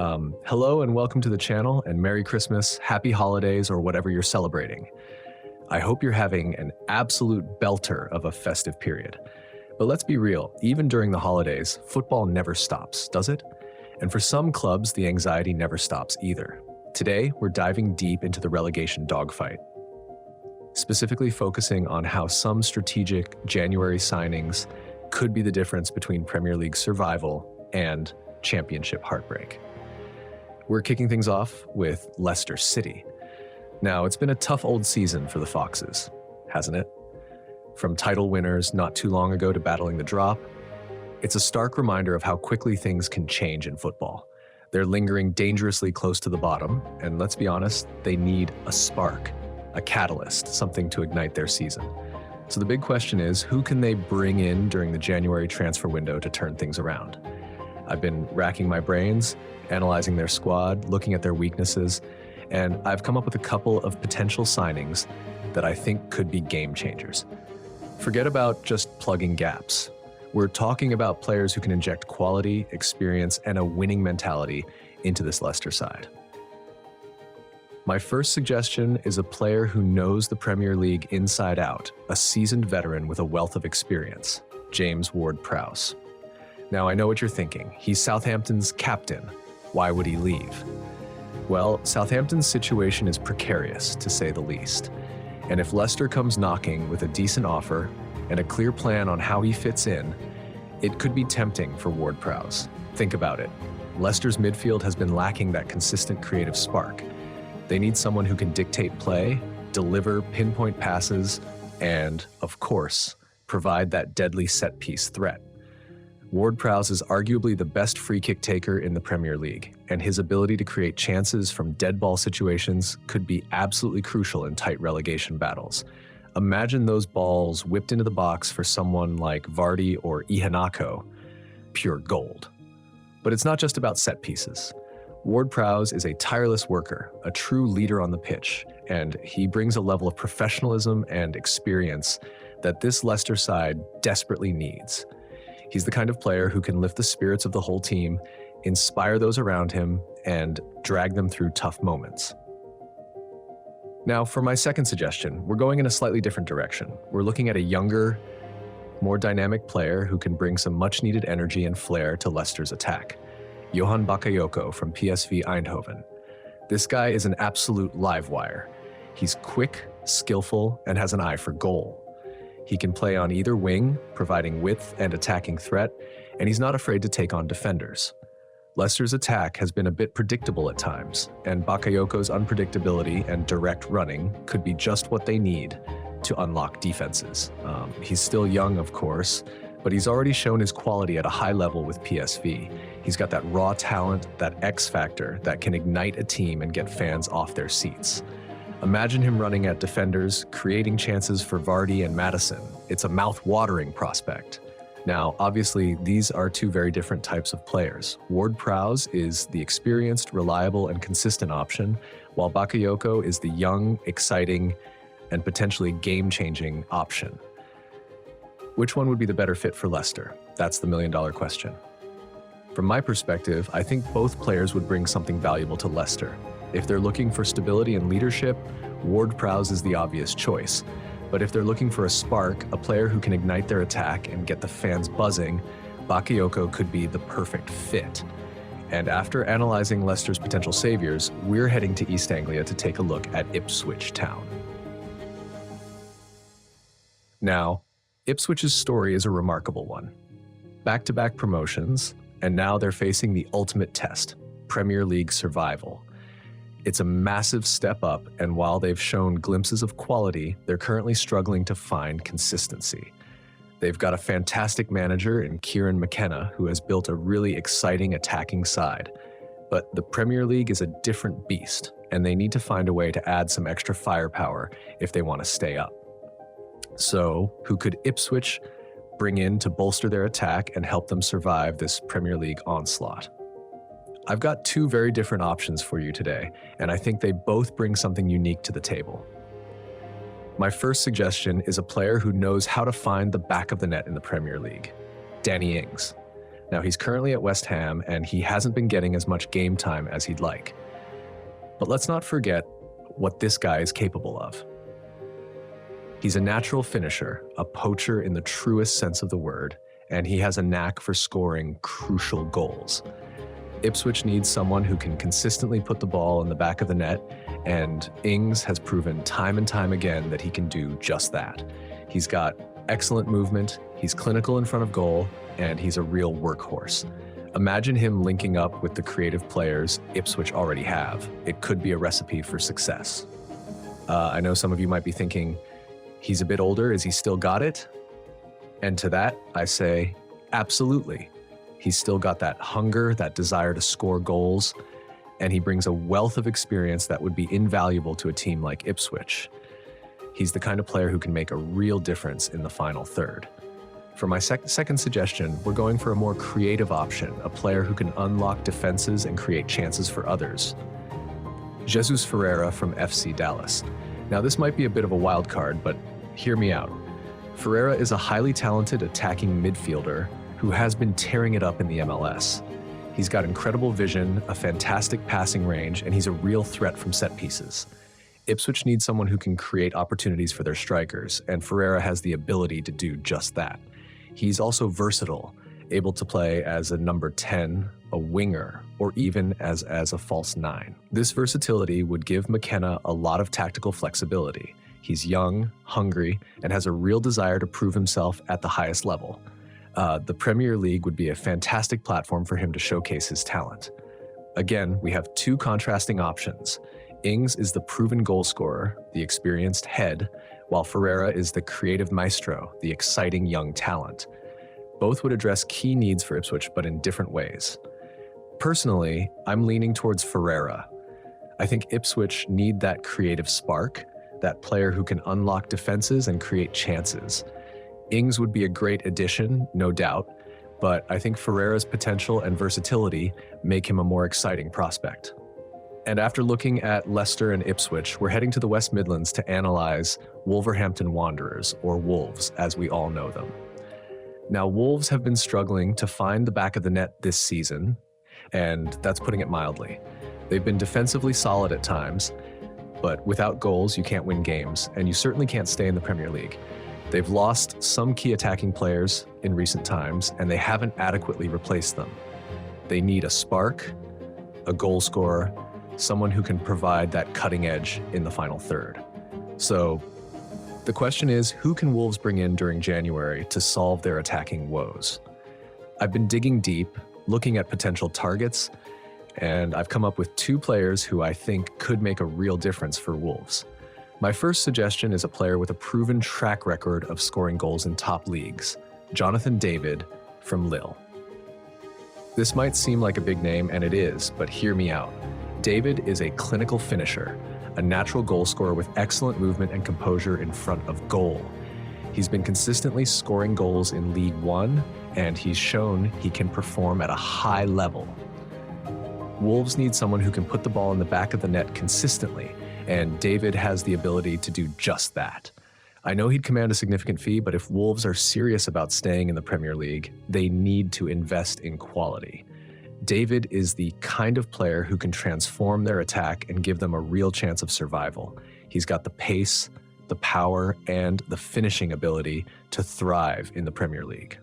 Hello and welcome to the channel, and Merry Christmas, Happy Holidays, or whatever you're celebrating. I hope you're having an absolute belter of a festive period. But let's be real, even during the holidays, football never stops, does it? And for some clubs, the anxiety never stops either. Today, we're diving deep into the relegation dogfight, specifically focusing on how some strategic January signings could be the difference between Premier League survival and championship heartbreak. We're kicking things off with Leicester City. Now, it's been a tough old season for the Foxes, hasn't it? From title winners not too long ago to battling the drop, it's a stark reminder of how quickly things can change in football. They're lingering dangerously close to the bottom, and let's be honest, they need a spark, a catalyst, something to ignite their season. So the big question is, who can they bring in during the January transfer window to turn things around? I've been racking my brains, analyzing their squad, looking at their weaknesses, and I've come up with a couple of potential signings that I think could be game changers. Forget about just plugging gaps. We're talking about players who can inject quality, experience, and a winning mentality into this Leicester side. My first suggestion is a player who knows the Premier League inside out, a seasoned veteran with a wealth of experience, James Ward-Prowse. Now, I know what you're thinking. He's Southampton's captain. Why would he leave? Well, Southampton's situation is precarious, to say the least. And if Leicester comes knocking with a decent offer and a clear plan on how he fits in, it could be tempting for Ward-Prowse. Think about it. Leicester's midfield has been lacking that consistent creative spark. They need someone who can dictate play, deliver pinpoint passes, and, of course, provide that deadly set-piece threat. Ward-Prowse is arguably the best free kick taker in the Premier League, and his ability to create chances from dead ball situations could be absolutely crucial in tight relegation battles. Imagine those balls whipped into the box for someone like Vardy or Iheanacho. Pure gold. But it's not just about set pieces. Ward-Prowse is a tireless worker, a true leader on the pitch, and he brings a level of professionalism and experience that this Leicester side desperately needs. He's the kind of player who can lift the spirits of the whole team, inspire those around him, and drag them through tough moments. Now, for my second suggestion, we're going in a slightly different direction. We're looking at a younger, more dynamic player who can bring some much-needed energy and flair to Leicester's attack. Johan Bakayoko from PSV Eindhoven. This guy is an absolute live wire. He's quick, skillful, and has an eye for goal. He can play on either wing, providing width and attacking threat, and he's not afraid to take on defenders. Leicester's attack has been a bit predictable at times, and Bakayoko's unpredictability and direct running could be just what they need to unlock defenses. He's still young, of course, but he's already shown his quality at a high level with PSV. He's got that raw talent, that X factor that can ignite a team and get fans off their seats. Imagine him running at defenders, creating chances for Vardy and Maddison. It's a mouth-watering prospect. Now, obviously, these are two very different types of players. Ward-Prowse is the experienced, reliable, and consistent option, while Bakayoko is the young, exciting, and potentially game-changing option. Which one would be the better fit for Leicester? That's the million-dollar question. From my perspective, I think both players would bring something valuable to Leicester. If they're looking for stability and leadership, Ward-Prowse is the obvious choice. But if they're looking for a spark, a player who can ignite their attack and get the fans buzzing, Bakayoko could be the perfect fit. And after analyzing Leicester's potential saviors, we're heading to East Anglia to take a look at Ipswich Town. Now, Ipswich's story is a remarkable one. Back-to-back promotions, and now they're facing the ultimate test, Premier League survival. It's a massive step up, and while they've shown glimpses of quality, they're currently struggling to find consistency. They've got a fantastic manager in Kieran McKenna who has built a really exciting attacking side. But the Premier League is a different beast, and they need to find a way to add some extra firepower if they want to stay up. So, who could Ipswich bring in to bolster their attack and help them survive this Premier League onslaught? I've got two very different options for you today, and I think they both bring something unique to the table. My first suggestion is a player who knows how to find the back of the net in the Premier League, Danny Ings. Now, he's currently at West Ham, and he hasn't been getting as much game time as he'd like. But let's not forget what this guy is capable of. He's a natural finisher, a poacher in the truest sense of the word, and he has a knack for scoring crucial goals. Ipswich needs someone who can consistently put the ball in the back of the net, and Ings has proven time and time again that he can do just that. He's got excellent movement, he's clinical in front of goal, and he's a real workhorse. Imagine him linking up with the creative players Ipswich already have. It could be a recipe for success. I know some of you might be thinking, he's a bit older, is he still got it? And to that, I say, absolutely. He's still got that hunger, that desire to score goals, and he brings a wealth of experience that would be invaluable to a team like Ipswich. He's the kind of player who can make a real difference in the final third. For my second suggestion, we're going for a more creative option, a player who can unlock defenses and create chances for others. Jesus Ferreira from FC Dallas. Now, this might be a bit of a wild card, but hear me out. Ferreira is a highly talented attacking midfielder who has been tearing it up in the MLS. He's got incredible vision, a fantastic passing range, and he's a real threat from set pieces. Ipswich needs someone who can create opportunities for their strikers, and Ferreira has the ability to do just that. He's also versatile, able to play as a number 10, a winger, or even as a false 9. This versatility would give McKenna a lot of tactical flexibility. He's young, hungry, and has a real desire to prove himself at the highest level. The Premier League would be a fantastic platform for him to showcase his talent. Again, we have two contrasting options. Ings is the proven goal scorer, the experienced head, while Ferreira is the creative maestro, the exciting young talent. Both would address key needs for Ipswich, but in different ways. Personally, I'm leaning towards Ferreira. I think Ipswich need that creative spark, that player who can unlock defenses and create chances. Ings would be a great addition, no doubt, but I think Ferreira's potential and versatility make him a more exciting prospect. And after looking at Leicester and Ipswich, we're heading to the West Midlands to analyze Wolverhampton Wanderers, or Wolves, as we all know them. Now, Wolves have been struggling to find the back of the net this season, and that's putting it mildly. They've been defensively solid at times, but without goals, you can't win games, and you certainly can't stay in the Premier League. They've lost some key attacking players in recent times, and they haven't adequately replaced them. They need a spark, a goal scorer, someone who can provide that cutting edge in the final third. So the question is, who can Wolves bring in during January to solve their attacking woes? I've been digging deep, looking at potential targets, and I've come up with two players who I think could make a real difference for Wolves. My first suggestion is a player with a proven track record of scoring goals in top leagues, Jonathan David from Lille. This might seem like a big name, and it is, but hear me out. David is a clinical finisher, a natural goal scorer with excellent movement and composure in front of goal. He's been consistently scoring goals in League One, and he's shown he can perform at a high level. Wolves need someone who can put the ball in the back of the net consistently, and David has the ability to do just that. I know he'd command a significant fee, but if Wolves are serious about staying in the Premier League, they need to invest in quality. David is the kind of player who can transform their attack and give them a real chance of survival. He's got the pace, the power, and the finishing ability to thrive in the Premier League.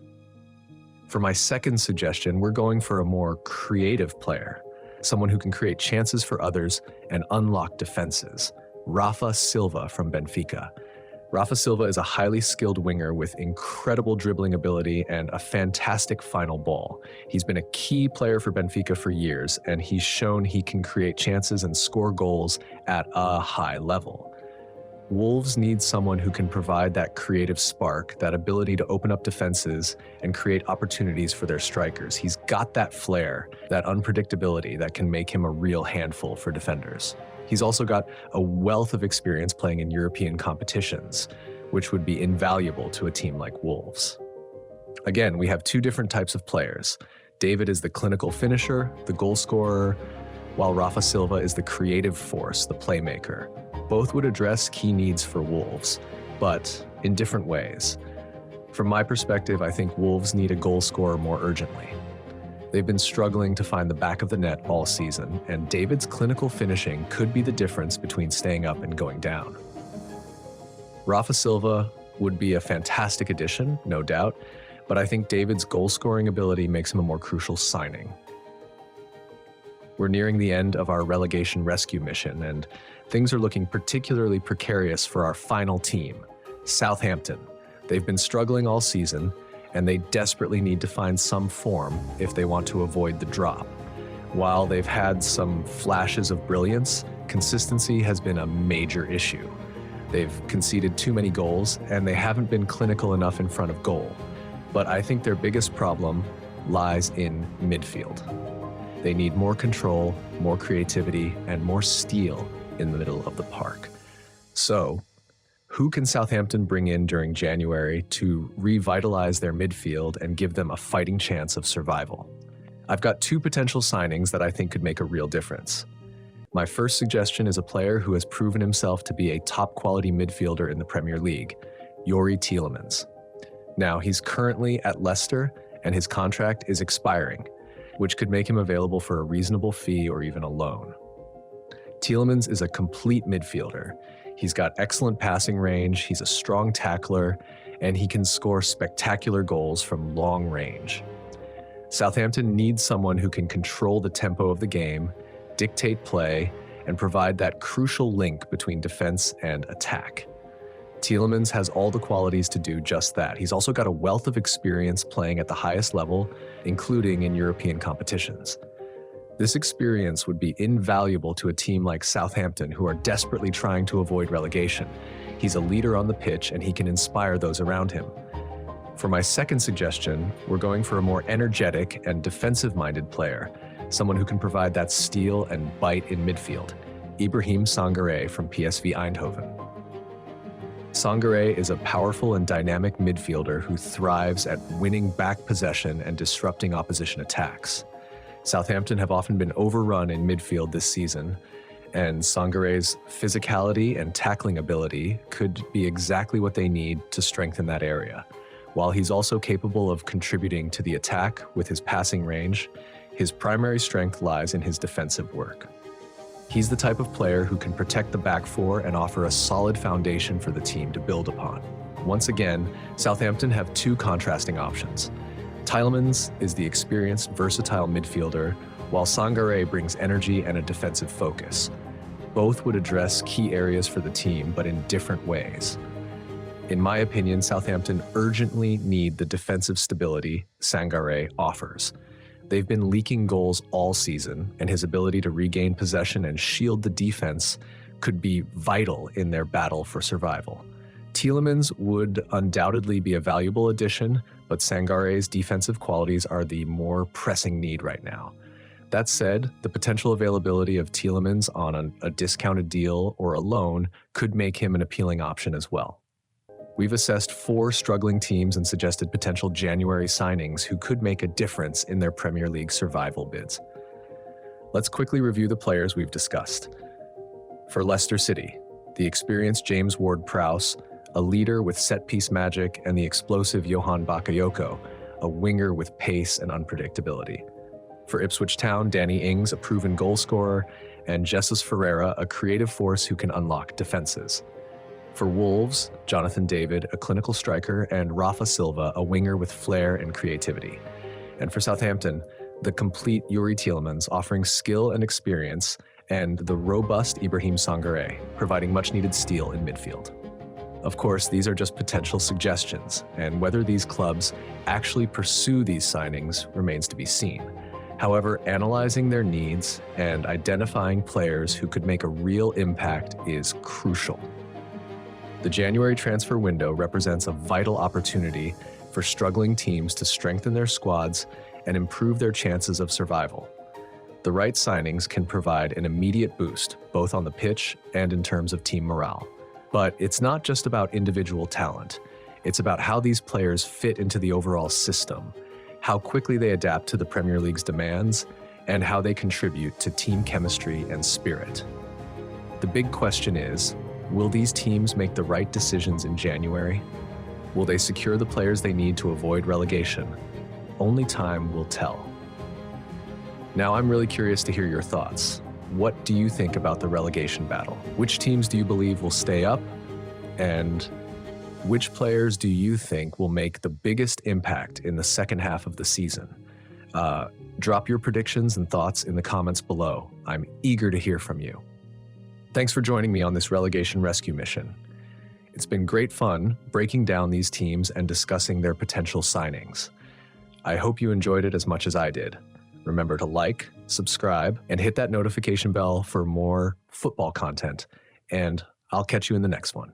For my second suggestion, we're going for a more creative player, someone who can create chances for others and unlock defenses. Rafa Silva from Benfica. Rafa Silva is a highly skilled winger with incredible dribbling ability and a fantastic final ball. He's been a key player for Benfica for years, and he's shown he can create chances and score goals at a high level. Wolves need someone who can provide that creative spark, that ability to open up defenses and create opportunities for their strikers. He's got that flair, that unpredictability that can make him a real handful for defenders. He's also got a wealth of experience playing in European competitions, which would be invaluable to a team like Wolves. Again, we have two different types of players. David is the clinical finisher, the goal scorer, while Rafa Silva is the creative force, the playmaker. Both would address key needs for Wolves, but in different ways. From my perspective, I think Wolves need a goal scorer more urgently. They've been struggling to find the back of the net all season, and David's clinical finishing could be the difference between staying up and going down. Rafa Silva would be a fantastic addition, no doubt, but I think David's goal-scoring ability makes him a more crucial signing. We're nearing the end of our relegation rescue mission, and things are looking particularly precarious for our final team, Southampton. They've been struggling all season, and they desperately need to find some form if they want to avoid the drop. While they've had some flashes of brilliance, consistency has been a major issue. They've conceded too many goals, and they haven't been clinical enough in front of goal. But I think their biggest problem lies in midfield. They need more control, more creativity, and more steel in the middle of the park. So, who can Southampton bring in during January to revitalize their midfield and give them a fighting chance of survival? I've got two potential signings that I think could make a real difference. My first suggestion is a player who has proven himself to be a top-quality midfielder in the Premier League, Youri Tielemans. Now, he's currently at Leicester, and his contract is expiring, which could make him available for a reasonable fee or even a loan. Tielemans is a complete midfielder. He's got excellent passing range, he's a strong tackler, and he can score spectacular goals from long range. Southampton needs someone who can control the tempo of the game, dictate play, and provide that crucial link between defense and attack. Tielemans has all the qualities to do just that. He's also got a wealth of experience playing at the highest level, including in European competitions. This experience would be invaluable to a team like Southampton, who are desperately trying to avoid relegation. He's a leader on the pitch, and he can inspire those around him. For my second suggestion, we're going for a more energetic and defensive-minded player, someone who can provide that steel and bite in midfield, Ibrahim Sangaré from PSV Eindhoven. Sangaré is a powerful and dynamic midfielder who thrives at winning back possession and disrupting opposition attacks. Southampton have often been overrun in midfield this season, and Sangaré's physicality and tackling ability could be exactly what they need to strengthen that area. While he's also capable of contributing to the attack with his passing range, his primary strength lies in his defensive work. He's the type of player who can protect the back four and offer a solid foundation for the team to build upon. Once again, Southampton have two contrasting options. Tielemans is the experienced, versatile midfielder, while Sangaré brings energy and a defensive focus. Both would address key areas for the team, but in different ways. In my opinion, Southampton urgently need the defensive stability Sangaré offers. They've been leaking goals all season, and his ability to regain possession and shield the defense could be vital in their battle for survival. Tielemans would undoubtedly be a valuable addition, but Sangaré's defensive qualities are the more pressing need right now. That said, the potential availability of Tielemans on a discounted deal or a loan could make him an appealing option as well. We've assessed 4 struggling teams and suggested potential January signings who could make a difference in their Premier League survival bids. Let's quickly review the players we've discussed. For Leicester City, the experienced James Ward-Prowse, a leader with set-piece magic, and the explosive Johan Bakayoko, a winger with pace and unpredictability. For Ipswich Town, Danny Ings, a proven goalscorer, and Jesus Ferreira, a creative force who can unlock defenses. For Wolves, Jonathan David, a clinical striker, and Rafa Silva, a winger with flair and creativity. And for Southampton, the complete Youri Tielemans, offering skill and experience, and the robust Ibrahim Sangaré, providing much-needed steel in midfield. Of course, these are just potential suggestions, and whether these clubs actually pursue these signings remains to be seen. However, analyzing their needs and identifying players who could make a real impact is crucial. The January transfer window represents a vital opportunity for struggling teams to strengthen their squads and improve their chances of survival. The right signings can provide an immediate boost, both on the pitch and in terms of team morale. But it's not just about individual talent. It's about how these players fit into the overall system, how quickly they adapt to the Premier League's demands, and how they contribute to team chemistry and spirit. The big question is, will these teams make the right decisions in January? Will they secure the players they need to avoid relegation? Only time will tell. Now, I'm really curious to hear your thoughts. What do you think about the relegation battle? Which teams do you believe will stay up? And which players do you think will make the biggest impact in the second half of the season? Drop your predictions and thoughts in the comments below. I'm eager to hear from you. Thanks for joining me on this relegation rescue mission. It's been great fun breaking down these teams and discussing their potential signings. I hope you enjoyed it as much as I did. Remember to like, subscribe, and hit that notification bell for more football content. And I'll catch you in the next one.